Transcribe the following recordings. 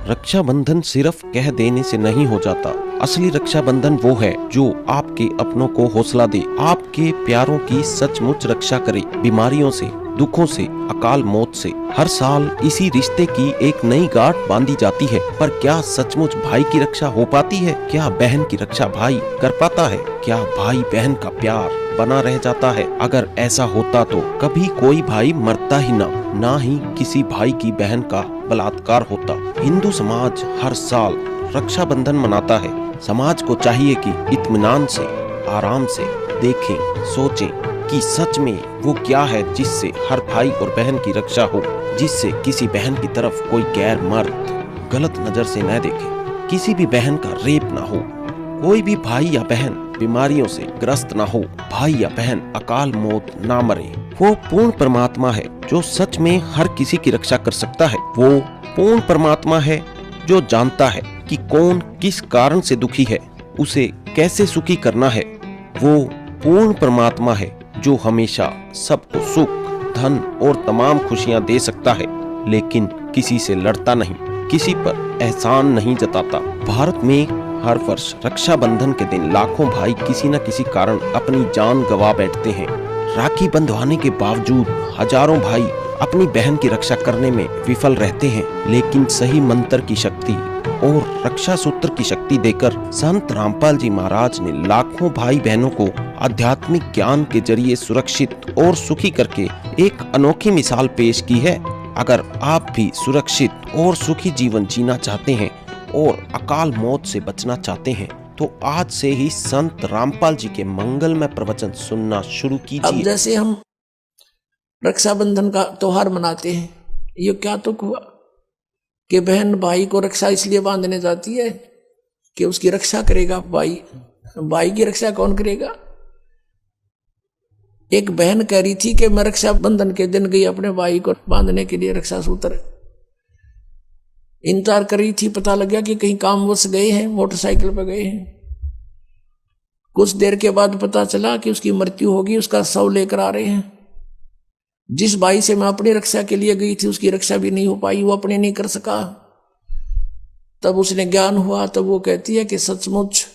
रक्षाबंधन सिर्फ कह देने से नहीं हो जाता। असली रक्षाबंधन वो है जो आपके अपनों को हौसला दे, आपके प्यारों की सचमुच रक्षा करे, बीमारियों से, दुखों से, अकाल मौत से। हर साल इसी रिश्ते की एक नई गांठ बांधी जाती है, पर क्या सचमुच भाई की रक्षा हो पाती है? क्या बहन की रक्षा भाई कर पाता है? क्या भाई बहन का प्यार बना रह जाता है? अगर ऐसा होता तो कभी कोई भाई मरता ही ना ही किसी भाई की बहन का बलात्कार होता। हिंदू समाज हर साल रक्षाबंधन मनाता है। समाज को चाहिए कि इत्मीनान से, आराम से देखें, सोचें कि सच में वो क्या है जिससे हर भाई और बहन की रक्षा हो, जिससे किसी बहन की तरफ कोई गैर मर्द गलत नजर से न देखे, किसी भी बहन का रेप ना हो, कोई भी भाई या बहन बीमारियों से ग्रस्त ना हो, भाई या बहन अकाल मौत ना मरे। वो पूर्ण परमात्मा है जो सच में हर किसी की रक्षा कर सकता है। वो पूर्ण परमात्मा है जो जानता है कि कौन किस कारण से दुखी है, उसे कैसे सुखी करना है। वो पूर्ण परमात्मा है जो हमेशा सबको सुख, धन और तमाम खुशियां दे सकता है, लेकिन किसी से लड़ता नहीं, किसी पर एहसान नहीं जताता। भारत में हर वर्ष रक्षाबंधन के दिन लाखों भाई किसी न किसी कारण अपनी जान गंवा बैठते हैं। राखी बंधवाने के बावजूद हजारों भाई अपनी बहन की रक्षा करने में विफल रहते हैं, लेकिन सही मंत्र की शक्ति और रक्षा सूत्र की शक्ति देकर संत रामपाल जी महाराज ने लाखों भाई बहनों को आध्यात्मिक ज्ञान के जरिए सुरक्षित और सुखी करके एक अनोखी मिसाल पेश की है। अगर आप भी सुरक्षित और सुखी जीवन जीना चाहते हैं और अकाल मौत से बचना चाहते हैं, तो आज से ही संत रामपाल जी के मंगलमय प्रवचन सुनना शुरू कीजिए। अब जैसे हम रक्षाबंधन का त्योहार मनाते हैं, ये क्या तो हुआ कि बहन भाई को रक्षा इसलिए बांधने जाती है कि उसकी रक्षा करेगा भाई। भाई की रक्षा कौन करेगा? एक बहन कह रही थी कि मैं रक्षाबंधन के दिन गई अपने भाई को बांधने के लिए रक्षा सूत्र, इंतजार कर रही थी। पता लग गया कि कहीं कामवश गए हैं, मोटरसाइकिल पर गए हैं। कुछ देर के बाद पता चला कि उसकी मृत्यु होगी, उसका शव लेकर आ रहे हैं। जिस भाई से मैं अपनी रक्षा के लिए गई थी उसकी रक्षा भी नहीं हो पाई, वो अपने नहीं कर सका। तब उसने ज्ञान हुआ, तब वो कहती है कि सचमुच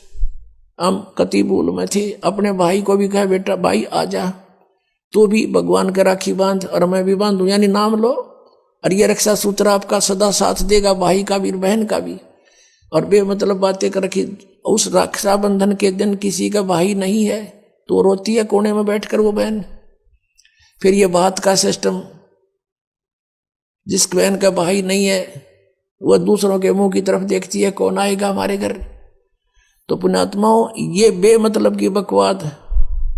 हम कति भूल में थे। अपने भाई को भी कहा, बेटा भाई आ जा, तू भी भगवान का राखी बांध और मैं भी बांधू, यानी नाम लो और ये रक्षा सूत्र आपका सदा साथ देगा, भाई का भी बहन का भी। और बेमतलब बातें कर रखी। उस रक्षाबंधन के दिन किसी का भाई नहीं है तो रोती है कोने में बैठकर वो बहन। फिर ये बात का सिस्टम, जिस बहन का भाई नहीं है वह दूसरों के मुंह की तरफ देखती है, कौन आएगा हमारे घर। तो पुण्यात्माओं, ये बेमतलब की बकवाद,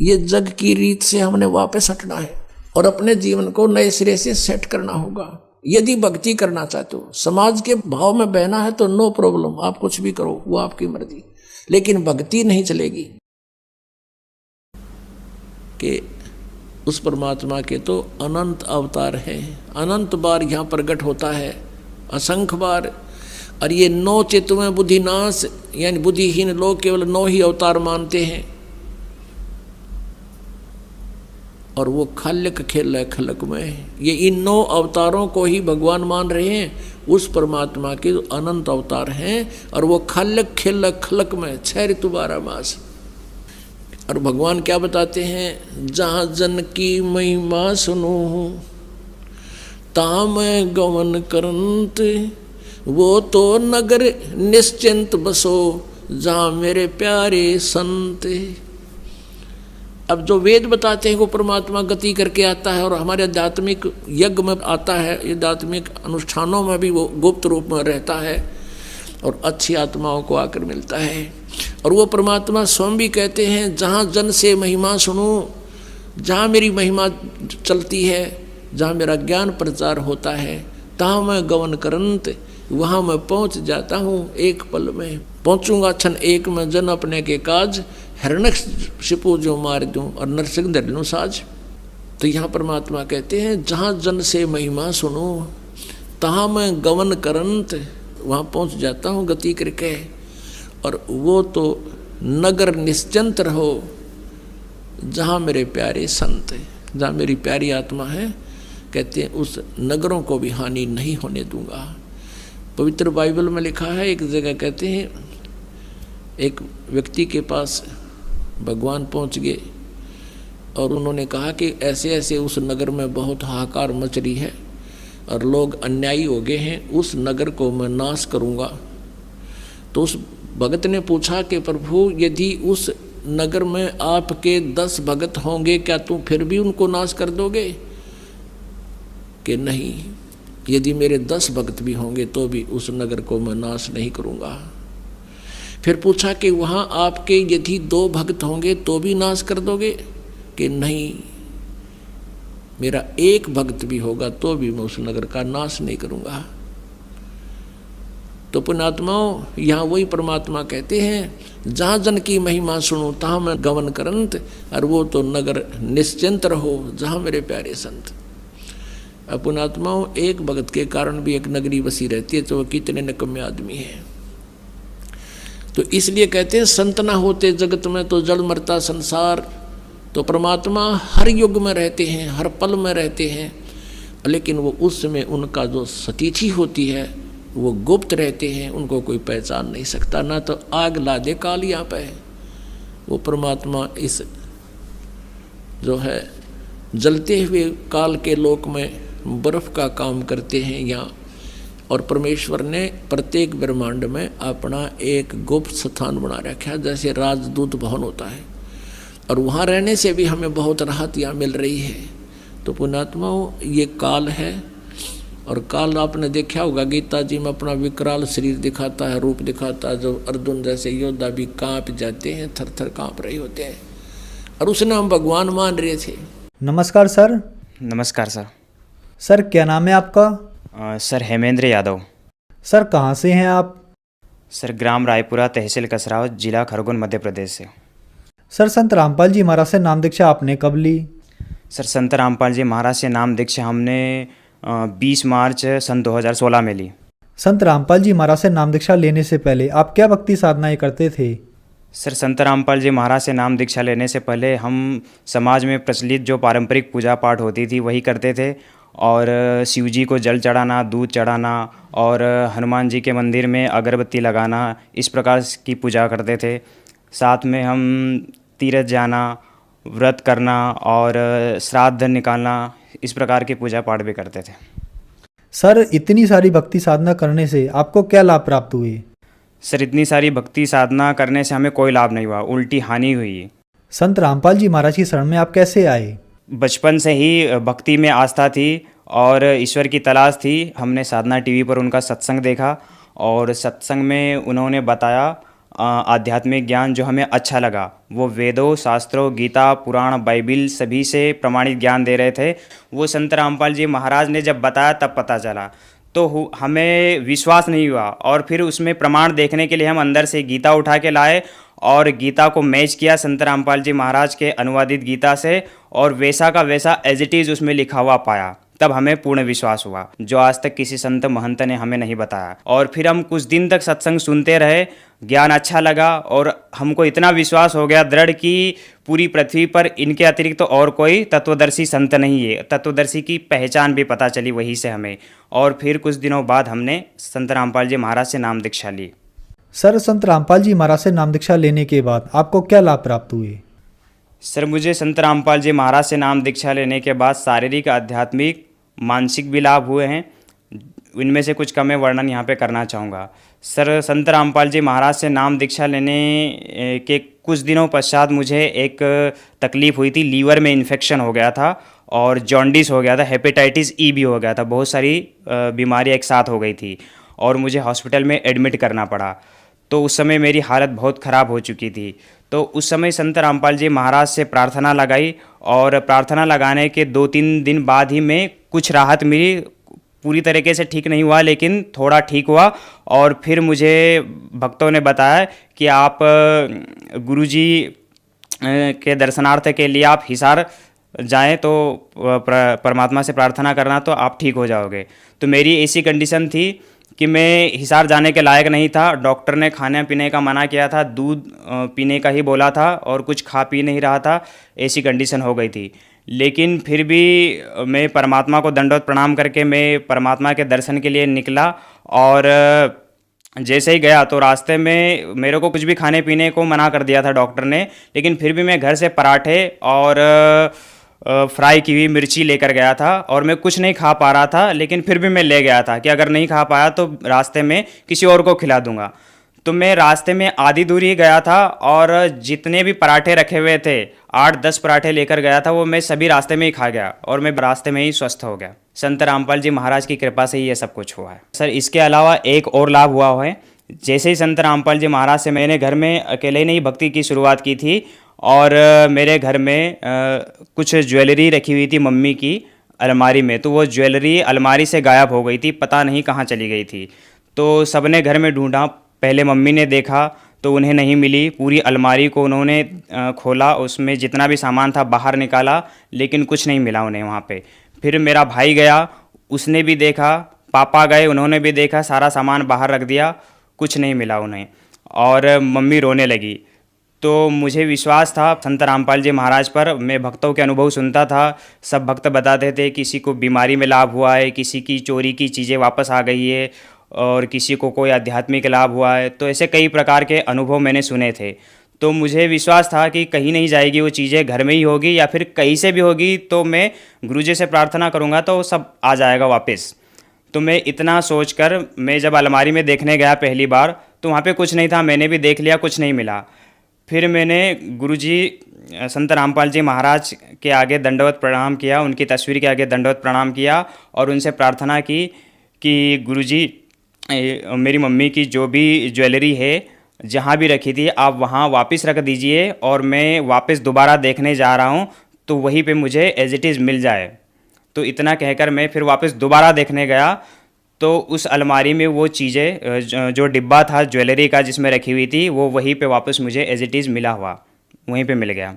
ये जग की रीत से हमने वापस हटना है और अपने जीवन को नए सिरे से सेट करना होगा। यदि भक्ति करना चाहते हो, समाज के भाव में बहना है तो नो प्रॉब्लम, आप कुछ भी करो, वो आपकी मर्जी, लेकिन भक्ति नहीं चलेगी। कि उस परमात्मा के तो अनंत अवतार हैं, अनंत बार यहाँ प्रकट होता है, असंख्य बार। और ये 9 चित्त में बुद्धिनाश, यानी बुद्धिहीन लोग केवल 9 ही अवतार मानते हैं और वो खाल्यक खेल है खलक में। ये इन 9 अवतारों को ही भगवान मान रहे हैं, उस परमात्मा के अनंत अवतार हैं और वो खाल्यक खेल खलक में 6 ऋतु 12 मास। और भगवान क्या बताते हैं, जहाँ जन की महिमा सुनो ता मैं गमन करंत, वो तो नगर निश्चिंत बसो जहाँ मेरे प्यारे संत। अब जो वेद बताते हैं वो परमात्मा गति करके आता है और हमारे आध्यात्मिक यज्ञ में आता है, आध्यात्मिक अनुष्ठानों में भी वो गुप्त रूप में रहता है और अच्छी आत्माओं को आकर मिलता है। और वो परमात्मा स्वयं भी कहते हैं, जहाँ जन से महिमा सुनो, जहाँ मेरी महिमा चलती है, जहाँ मेरा ज्ञान प्रचार होता है, तहाँ मैं गमन करंत, वहाँ मैं पहुँच जाता हूँ, एक पल में पहुँचूंगा। क्षण एक में जन अपने के काज, हिरण्यकशिपु जो मार दूं और नरसिंह धरनु साज। तो यहाँ परमात्मा कहते हैं, जहाँ जन से महिमा सुनो तहाँ मैं गमन करंत, वहाँ पहुँच जाता हूँ गति करके। और वो तो नगर निश्चिंत रहो जहाँ मेरे प्यारे संत। जहाँ मेरी प्यारी आत्मा है, कहते हैं उस नगरों को भी हानि नहीं होने दूंगा। पवित्र बाइबल में लिखा है, एक जगह कहते हैं एक व्यक्ति के पास भगवान पहुंच गए और उन्होंने कहा कि ऐसे ऐसे उस नगर में बहुत हाहाकार मच रही है और लोग अन्यायी हो गए हैं, उस नगर को मैं नाश करूंगा। तो उस भगत ने पूछा कि प्रभु, यदि उस नगर में आपके 10 भगत होंगे, क्या तुम फिर भी उनको नाश कर दोगे? कि नहीं, यदि मेरे 10 भक्त भी होंगे तो भी उस नगर को मैं नाश नहीं करूंगा। फिर पूछा कि वहाँ आपके यदि 2 भक्त होंगे तो भी नाश कर दोगे? कि नहीं, मेरा 1 भक्त भी होगा तो भी मैं उस नगर का नाश नहीं करूंगा। तो पुण्यात्माओं, यहाँ वही परमात्मा कहते हैं, जहाँ जन की महिमा सुनो तहाँ मैं गमन करंत, और वो तो नगर निश्चिंत रहो जहाँ मेरे प्यारे संत। अब पुण्यात्माओं, 1 भगत के कारण भी एक नगरी बसी रहती है, तो वो कितने निकम्मे आदमी है। तो इसलिए कहते हैं, संत ना होते जगत में तो जल मरता संसार। तो परमात्मा हर युग में रहते हैं, हर पल में रहते हैं, लेकिन वो उस समय उनका जो सतीथि होती है वो गुप्त रहते हैं, उनको कोई पहचान नहीं सकता। ना तो आग ला दे काल यहाँ पे, वो परमात्मा इस जो है जलते हुए काल के लोक में बर्फ का काम करते हैं यहाँ। और परमेश्वर ने प्रत्येक ब्रह्मांड में अपना एक गुप्त स्थान बना रखा है, जैसे राजदूत भवन होता है, और वहाँ रहने से भी हमें बहुत राहत यहाँ मिल रही है। तो पुण्यात्माओं, ये काल है, और काल आपने देखा होगा गीता जी में अपना विकराल शरीर दिखाता है, रूप दिखाता है, जो अर्जुन जैसे योद्धा भी कांप जाते हैं, थर थर कांप रहे होते हैं, और उसने हम भगवान मान रहे थे। नमस्कार सर। नमस्कार सर। सर क्या नाम है आपका? सर हेमेंद्र यादव। सर कहाँ से हैं आप? सर ग्राम रायपुरा, तहसील कसरावत, जिला खरगोन, मध्य प्रदेश से। सर संत रामपाल जी महाराज से नाम दीक्षा आपने कब ली? सर संत रामपाल जी महाराज से नाम दीक्षा हमने 20 मार्च सन 2016 में ली। संत रामपाल जी महाराज से नाम दीक्षा लेने से पहले आप क्या भक्ति साधनाएं करते थे? सर संत रामपाल जी महाराज से नाम दीक्षा लेने से पहले हम समाज में प्रचलित जो पारंपरिक पूजा पाठ होती थी वही करते थे, और शिव जी को जल चढ़ाना, दूध चढ़ाना, और हनुमान जी के मंदिर में अगरबत्ती लगाना, इस प्रकार की पूजा करते थे। साथ में हम तीर्थ जाना, व्रत करना और श्राद्ध निकालना, इस प्रकार की पूजा पाठ भी करते थे। सर इतनी सारी भक्ति साधना करने से आपको क्या लाभ प्राप्त हुए? सर इतनी सारी भक्ति साधना करने से हमें कोई लाभ नहीं हुआ, उल्टी हानि हुई। संत रामपाल जी महाराज की शरण में आप कैसे आए? बचपन से ही भक्ति में आस्था थी और ईश्वर की तलाश थी। हमने साधना टीवी पर उनका सत्संग देखा, और सत्संग में उन्होंने बताया आध्यात्मिक ज्ञान जो हमें अच्छा लगा। वो वेदों, शास्त्रों, गीता, पुराण, बाइबिल सभी से प्रमाणित ज्ञान दे रहे थे। वो संत रामपाल जी महाराज ने जब बताया तब पता चला, तो हमें विश्वास नहीं हुआ, और फिर उसमें प्रमाण देखने के लिए हम अंदर से गीता उठा के लाए और गीता को मैच किया संत रामपाल जी महाराज के अनुवादित गीता से, और वैसा का वैसा एज इट इज़ उसमें लिखा हुआ पाया। तब हमें पूर्ण विश्वास हुआ, जो आज तक किसी संत महंत ने हमें नहीं बताया। और फिर हम कुछ दिन तक सत्संग सुनते रहे, ज्ञान अच्छा लगा, और हमको इतना विश्वास हो गया दृढ़ कि पूरी पृथ्वी पर इनके अतिरिक्त तो और कोई तत्वदर्शी संत नहीं है। तत्वदर्शी की पहचान भी पता चली वहीं से हमें। और फिर कुछ दिनों बाद हमने संत रामपाल जी महाराज से नाम दीक्षा ली। सर संत रामपाल जी महाराज से नाम दीक्षा लेने के बाद आपको क्या लाभ प्राप्त हुए? सर मुझे संत रामपाल जी महाराज से नाम दीक्षा लेने के बाद शारीरिक, आध्यात्मिक, मानसिक भी लाभ हुए हैं। इनमें से कुछ का मैं वर्णन यहाँ पे करना चाहूँगा। सर संत रामपाल जी महाराज से नाम दीक्षा लेने के कुछ दिनों पश्चात मुझे एक तकलीफ़ हुई थी। लीवर में इन्फेक्शन हो गया था और जॉन्डिस हो गया था, हेपेटाइटिस ई भी हो गया था। बहुत सारी बीमारियाँ एक साथ हो गई थी और मुझे हॉस्पिटल में एडमिट करना पड़ा। तो उस समय मेरी हालत बहुत ख़राब हो चुकी थी। तो उस समय संत रामपाल जी महाराज से प्रार्थना लगाई, और प्रार्थना लगाने के 2-3 दिन बाद ही मैं कुछ राहत मिली। पूरी तरीके से ठीक नहीं हुआ, लेकिन थोड़ा ठीक हुआ। और फिर मुझे भक्तों ने बताया कि आप गुरुजी के दर्शनार्थ के लिए आप हिसार जाएं, तो परमात्मा से प्रार्थना करना, तो आप ठीक हो जाओगे। तो मेरी ऐसी कंडीशन थी कि मैं हिसार जाने के लायक नहीं था। डॉक्टर ने खाने पीने का मना किया था, दूध पीने का ही बोला था, और कुछ खा पी नहीं रहा था। ऐसी कंडीशन हो गई थी। लेकिन फिर भी मैं परमात्मा को दंडवत प्रणाम करके मैं परमात्मा के दर्शन के लिए निकला। और जैसे ही गया तो रास्ते में मेरे को कुछ भी खाने पीने को मना कर दिया था डॉक्टर ने, लेकिन फिर भी मैं घर से पराठे और फ्राई की हुई मिर्ची लेकर गया था। और मैं कुछ नहीं खा पा रहा था, लेकिन फिर भी मैं ले गया था कि अगर नहीं खा पाया तो रास्ते में किसी और को खिला दूंगा। तो मैं रास्ते में आधी दूर ही गया था और जितने भी पराठे रखे हुए थे, 8-10 पराठे लेकर गया था, वो मैं सभी रास्ते में ही खा गया और मैं रास्ते में ही स्वस्थ हो गया। संत रामपाल जी महाराज की कृपा से ही ये सब कुछ हुआ है। सर, इसके अलावा एक और लाभ हुआ है। जैसे ही संत रामपाल जी महाराज से मैंने घर में अकेले नहीं भक्ति की शुरुआत की थी और मेरे घर में कुछ ज्वेलरी रखी हुई थी मम्मी की अलमारी में, तो वो ज्वेलरी अलमारी से गायब हो गई थी, पता नहीं कहाँ चली गई थी। तो सबने घर में ढूंढा, पहले मम्मी ने देखा तो उन्हें नहीं मिली। पूरी अलमारी को उन्होंने खोला, उसमें जितना भी सामान था बाहर निकाला, लेकिन कुछ नहीं मिला उन्हें वहाँ पे। फिर मेरा भाई गया, उसने भी देखा, पापा गए, उन्होंने भी देखा, सारा सामान बाहर रख दिया, कुछ नहीं मिला उन्हें। और मम्मी रोने लगी। तो मुझे विश्वास था संत रामपाल जी महाराज पर। मैं भक्तों के अनुभव सुनता था, सब भक्त बताते थे किसी को बीमारी में लाभ हुआ है, किसी की चोरी की चीज़ें वापस आ गई है और किसी को कोई आध्यात्मिक लाभ हुआ है। तो ऐसे कई प्रकार के अनुभव मैंने सुने थे। तो मुझे विश्वास था कि कहीं नहीं जाएगी वो चीज़ें, घर में ही होगी या फिर कहीं से भी होगी, तो मैं गुरुजी से प्रार्थना करूँगा तो सब आ जाएगा वापस। तो मैं इतना सोचकर मैं जब अलमारी में देखने गया पहली बार तो वहाँ पे कुछ नहीं था, मैंने भी देख लिया, कुछ नहीं मिला। फिर मैंने गुरुजी संत रामपाल जी महाराज के आगे दंडवत प्रणाम किया, उनकी तस्वीर के आगे दंडवत प्रणाम किया और उनसे प्रार्थना की कि गुरुजी मेरी मम्मी की जो भी ज्वेलरी है जहाँ भी रखी थी आप वहाँ वापस रख दीजिए और मैं वापस दोबारा देखने जा रहा हूँ तो वहीं पे मुझे एज इट इज़ मिल जाए। तो इतना कहकर मैं फिर वापस दोबारा देखने गया तो उस अलमारी में वो चीज़ें जो डिब्बा था ज्वेलरी का जिसमें रखी हुई थी वो वहीं पे वापस मुझे एज इट इज़ मिला हुआ, वहीं पे मिल गया।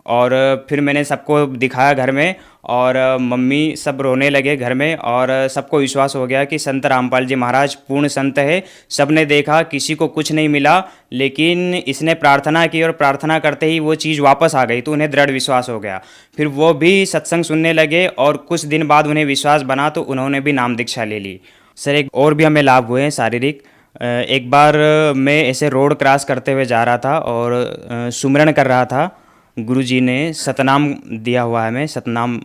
और फिर मैंने सबको दिखाया घर में और मम्मी सब रोने लगे घर में और सबको विश्वास हो गया कि संत रामपाल जी महाराज पूर्ण संत है। सब ने देखा, किसी को कुछ नहीं मिला, लेकिन इसने प्रार्थना की और प्रार्थना करते ही वो चीज़ वापस आ गई, तो उन्हें दृढ़ विश्वास हो गया। फिर वो भी सत्संग सुनने लगे और कुछ दिन बाद उन्हें विश्वास बना तो उन्होंने भी नाम दीक्षा ले ली। सर, एक और भी हमें लाभ हुए हैं शारीरिक। एक बार मैं ऐसे रोड क्रॉस करते हुए जा रहा था और सुमिरन कर रहा था। गुरुजी ने सतनाम दिया हुआ है, मैं सतनाम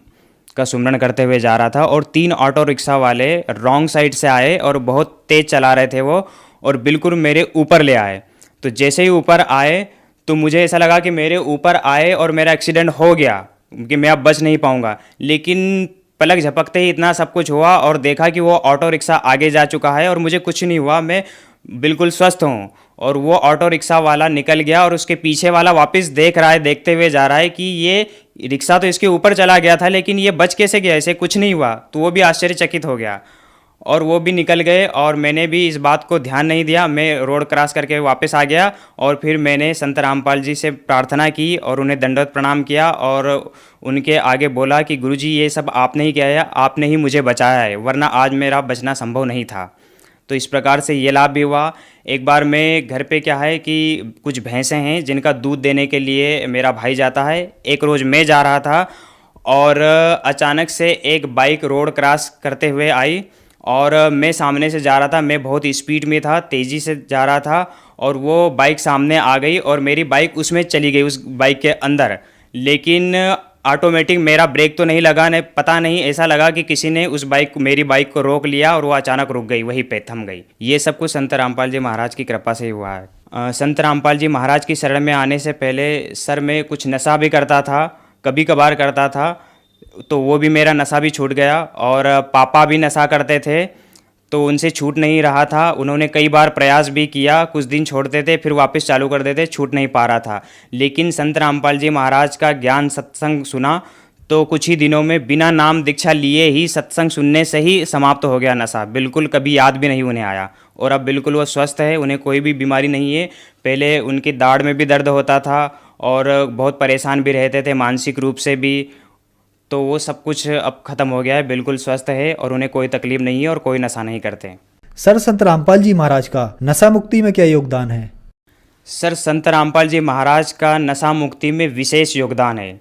का सुमिरन करते हुए जा रहा था और 3 ऑटो रिक्शा वाले रॉन्ग साइड से आए और बहुत तेज़ चला रहे थे वो और बिल्कुल मेरे ऊपर ले आए। तो जैसे ही ऊपर आए तो मुझे ऐसा लगा कि मेरे ऊपर आए और मेरा एक्सीडेंट हो गया कि मैं अब बच नहीं पाऊँगा, लेकिन पलक झपकते ही इतना सब कुछ हुआ और देखा कि वो ऑटो रिक्शा आगे जा चुका है और मुझे कुछ नहीं हुआ, मैं बिल्कुल स्वस्थ हूँ। और वो ऑटो रिक्शा वाला निकल गया और उसके पीछे वाला वापस देख रहा है, देखते हुए जा रहा है कि ये रिक्शा तो इसके ऊपर चला गया था लेकिन ये बच कैसे गया, इसे कुछ नहीं हुआ। तो वो भी आश्चर्यचकित हो गया और वो भी निकल गए और मैंने भी इस बात को ध्यान नहीं दिया। मैं रोड क्रॉस करके वापस आ गया और फिर मैंने संत रामपाल जी से प्रार्थना की और उन्हें दंडवत प्रणाम किया और उनके आगे बोला कि गुरुजी ये सब आपने ही किया है, आपने ही मुझे बचाया है, वरना आज मेरा बचना संभव नहीं था। तो इस प्रकार से ये लाभ भी हुआ। एक बार मैं घर पे क्या है कि कुछ भैंसें हैं जिनका दूध देने के लिए मेरा भाई जाता है। एक रोज़ मैं जा रहा था और अचानक से एक बाइक रोड क्रॉस करते हुए आई और मैं सामने से जा रहा था, मैं बहुत स्पीड में था, तेज़ी से जा रहा था और वो बाइक सामने आ गई और मेरी बाइक उसमें चली गई, उस बाइक के अंदर। लेकिन ऑटोमेटिक मेरा ब्रेक तो नहीं लगा, नहीं पता नहीं, ऐसा लगा कि किसी ने उस मेरी बाइक को रोक लिया और वो अचानक रुक गई, वहीं पे थम गई। ये सब कुछ संत रामपाल जी महाराज की कृपा से ही हुआ है। संत रामपाल जी महाराज की शरण में आने से पहले सर मैं कुछ नशा भी करता था, कभी कभार करता था, तो वो भी मेरा नशा भी छूट गया। और पापा भी नशा करते थे तो उनसे छूट नहीं रहा था। उन्होंने कई बार प्रयास भी किया, कुछ दिन छोड़ते थे फिर वापस चालू कर देते, छूट नहीं पा रहा था। लेकिन संत रामपाल जी महाराज का ज्ञान सत्संग सुना तो कुछ ही दिनों में बिना नाम दीक्षा लिए ही सत्संग सुनने से ही समाप्त हो गया नशा, बिल्कुल कभी याद भी नहीं उन्हें आया। और अब बिल्कुल वो स्वस्थ है, उन्हें कोई भी बीमारी नहीं है। पहले उनकी दाढ़ में भी दर्द होता था और बहुत परेशान भी रहते थे मानसिक रूप से भी, तो वो सब कुछ अब ख़त्म हो गया है, बिल्कुल स्वस्थ है और उन्हें कोई तकलीफ नहीं है और कोई नशा नहीं करते। सर, संत रामपाल जी महाराज का नशा मुक्ति में क्या योगदान है? सर, संत रामपाल जी महाराज का नशा मुक्ति में विशेष योगदान है।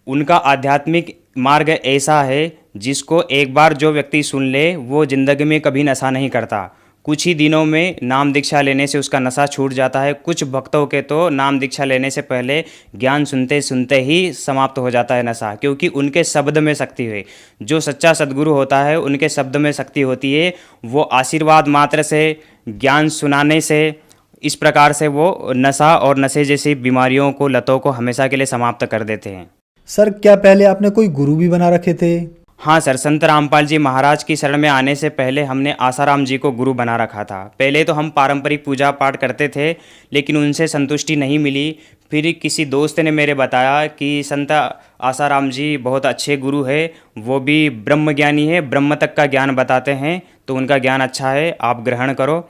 उनका आध्यात्मिक मार्ग ऐसा है जिसको एक बार जो व्यक्ति सुन ले वो ज़िंदगी में कभी नशा नहीं करता। कुछ ही दिनों में नाम दीक्षा लेने से उसका नशा छूट जाता है। कुछ भक्तों के तो नाम दीक्षा लेने से पहले ज्ञान सुनते सुनते ही समाप्त हो जाता है नशा, क्योंकि उनके शब्द में शक्ति है। जो सच्चा सद्गुरु होता है उनके शब्द में शक्ति होती है। वो आशीर्वाद मात्र से, ज्ञान सुनाने से, इस प्रकार से वो नशा और नशे जैसी बीमारियों को, लतों को हमेशा के लिए समाप्त कर देते हैं। सर क्या पहले आपने कोई गुरु भी बना रखे थे? हाँ सर, संत रामपाल जी महाराज की शरण में आने से पहले हमने आसाराम जी को गुरु बना रखा था। पहले तो हम पारंपरिक पूजा पाठ करते थे, लेकिन उनसे संतुष्टि नहीं मिली। फिर किसी दोस्त ने मेरे बताया कि संत आसाराम जी बहुत अच्छे गुरु है, वो भी ब्रह्म ज्ञानी है, ब्रह्म तक का ज्ञान बताते हैं, तो उनका ज्ञान अच्छा है, आप ग्रहण करो।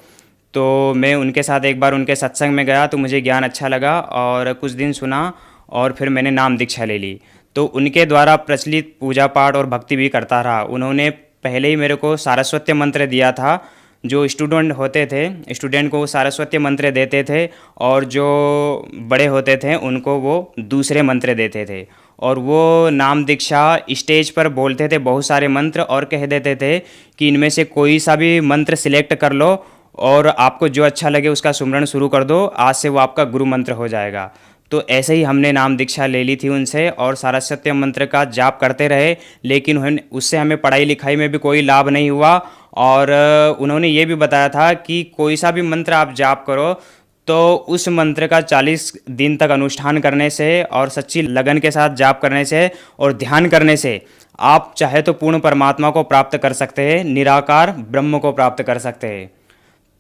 तो मैं उनके साथ एक बार उनके सत्संग में गया तो मुझे ज्ञान अच्छा लगा और कुछ दिन सुना और फिर मैंने नाम दीक्षा ले ली। तो उनके द्वारा प्रचलित पूजा पाठ और भक्ति भी करता रहा। उन्होंने पहले ही मेरे को सारस्वत मंत्र दिया था। जो स्टूडेंट होते थे, स्टूडेंट को सारस्वत मंत्र देते थे और जो बड़े होते थे उनको वो दूसरे मंत्र देते थे। और वो नाम दीक्षा स्टेज पर बोलते थे बहुत सारे मंत्र और कह देते थे कि इनमें से कोई सा भी मंत्र सिलेक्ट कर लो और आपको जो अच्छा लगे उसका सुमरण शुरू कर दो, आज से वो आपका गुरु मंत्र हो जाएगा। तो ऐसे ही हमने नाम दीक्षा ले ली थी उनसे और सारस्वत मंत्र का जाप करते रहे, लेकिन उससे हमें पढ़ाई लिखाई में भी कोई लाभ नहीं हुआ। और उन्होंने ये भी बताया था कि कोई सा भी मंत्र आप जाप करो तो उस मंत्र का 40 दिन तक अनुष्ठान करने से और सच्ची लगन के साथ जाप करने से और ध्यान करने से आप चाहे तो पूर्ण परमात्मा को प्राप्त कर सकते हैं, निराकार ब्रह्म को प्राप्त कर सकते हैं।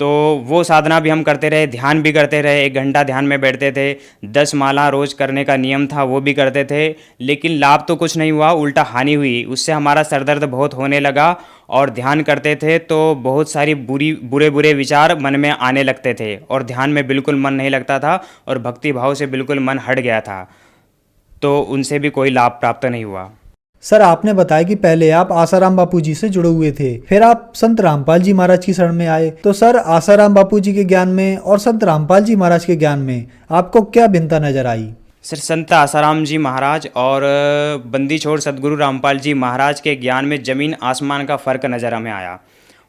तो वो साधना भी हम करते रहे, ध्यान भी करते रहे। 1 घंटा ध्यान में बैठते थे, 10 माला रोज करने का नियम था वो भी करते थे, लेकिन लाभ तो कुछ नहीं हुआ, उल्टा हानि हुई। उससे हमारा सरदर्द बहुत होने लगा और ध्यान करते थे तो बहुत सारी बुरे विचार मन में आने लगते थे और ध्यान में बिल्कुल मन नहीं लगता था और भक्ति भाव से बिल्कुल मन हट गया था। तो उनसे भी कोई लाभ प्राप्त नहीं हुआ। सर आपने बताया कि पहले आप आसाराम बापू जी से जुड़े हुए थे, फिर आप संत रामपाल जी महाराज की शरण में आए। तो सर आसाराम बापू जी के ज्ञान में और संत रामपाल जी महाराज के ज्ञान में आपको क्या भिन्नता नजर आई? सर संत आसाराम जी महाराज और बंदी छोड़ सदगुरु रामपाल जी महाराज के ज्ञान में ज़मीन आसमान का फ़र्क नज़र हमें आया।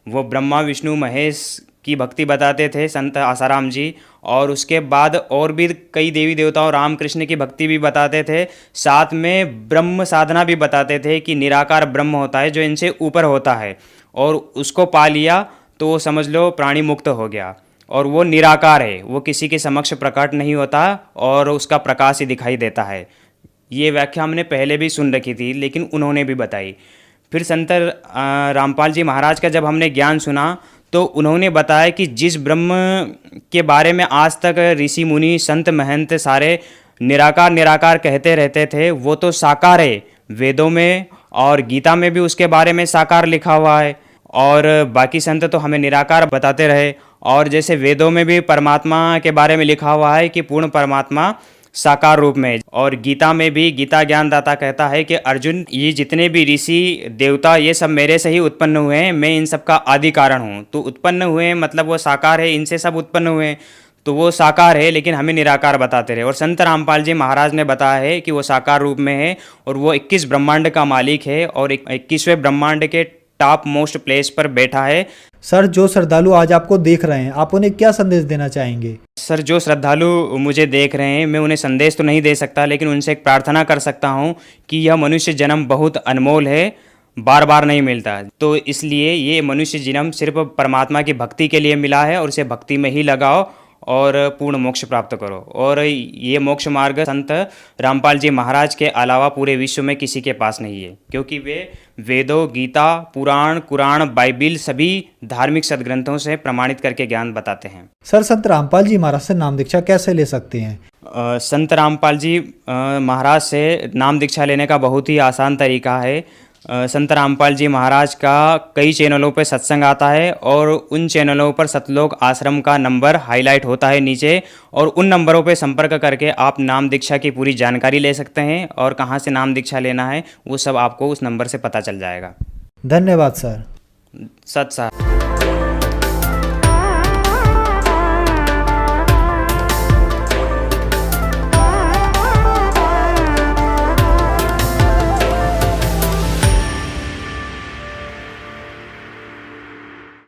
वो ब्रह्मा विष्णु महेश की भक्ति बताते थे संत आसाराम जी, और उसके बाद और भी कई देवी देवताओं राम कृष्ण की भक्ति भी बताते थे। साथ में ब्रह्म साधना भी बताते थे कि निराकार ब्रह्म होता है जो इनसे ऊपर होता है, और उसको पा लिया तो वो समझ लो प्राणी मुक्त हो गया। और वो निराकार है, वो किसी के समक्ष प्रकट नहीं होता और उसका प्रकाश ही दिखाई देता है। ये व्याख्या हमने पहले भी सुन रखी थी, लेकिन उन्होंने भी बताई। फिर संत रामपाल जी महाराज का जब हमने ज्ञान सुना तो उन्होंने बताया कि जिस ब्रह्म के बारे में आज तक ऋषि मुनि संत महंत सारे निराकार कहते रहते थे, वो तो साकार है। वेदों में और गीता में भी उसके बारे में साकार लिखा हुआ है, और बाकी संत तो हमें निराकार बताते रहे। और जैसे वेदों में भी परमात्मा के बारे में लिखा हुआ है कि पूर्ण परमात्मा साकार रूप में, और गीता में भी गीता ज्ञानदाता कहता है कि अर्जुन, ये जितने भी ऋषि देवता ये सब मेरे से ही उत्पन्न हुए हैं, मैं इन सब का आदि कारण हूँ। तो उत्पन्न हुए मतलब वो साकार है, इनसे सब उत्पन्न हुए हैं, तो वो साकार है, लेकिन हमें निराकार बताते रहे। और संत रामपाल जी महाराज ने बताया है कि वो साकार रूप में है और वो 21 ब्रह्मांड का मालिक है और 21वें ब्रह्मांड के टॉप मोस्ट प्लेस पर बैठा है। सर जो श्रद्धालु आज आपको देख रहे हैं, आप उन्हें क्या संदेश देना चाहेंगे? सर जो श्रद्धालु मुझे देख रहे हैं, मैं उन्हें संदेश तो नहीं दे सकता, लेकिन उनसे एक प्रार्थना कर सकता हूँ कि यह मनुष्य जन्म बहुत अनमोल है, बार बार नहीं मिलता। तो इसलिए ये मनुष्य जन्म सिर्फ परमात्मा की भक्ति के लिए मिला है और उसे भक्ति में ही लगाओ और पूर्ण मोक्ष प्राप्त करो। और ये मोक्ष मार्ग संत रामपाल जी महाराज के अलावा पूरे विश्व में किसी के पास नहीं है, क्योंकि वे वेदों, गीता, पुराण, कुरान, बाइबिल सभी धार्मिक सदग्रंथों से प्रमाणित करके ज्ञान बताते हैं। सर संत रामपाल जी महाराज से नाम दीक्षा कैसे ले सकते हैं? संत रामपाल जी महाराज से नाम दीक्षा लेने का बहुत ही आसान तरीका है। संत रामपाल जी महाराज का कई चैनलों पर सत्संग आता है और उन चैनलों पर सतलोक आश्रम का नंबर हाईलाइट होता है नीचे, और उन नंबरों पर संपर्क करके आप नाम दीक्षा की पूरी जानकारी ले सकते हैं, और कहाँ से नाम दीक्षा लेना है वो सब आपको उस नंबर से पता चल जाएगा। धन्यवाद सर। सत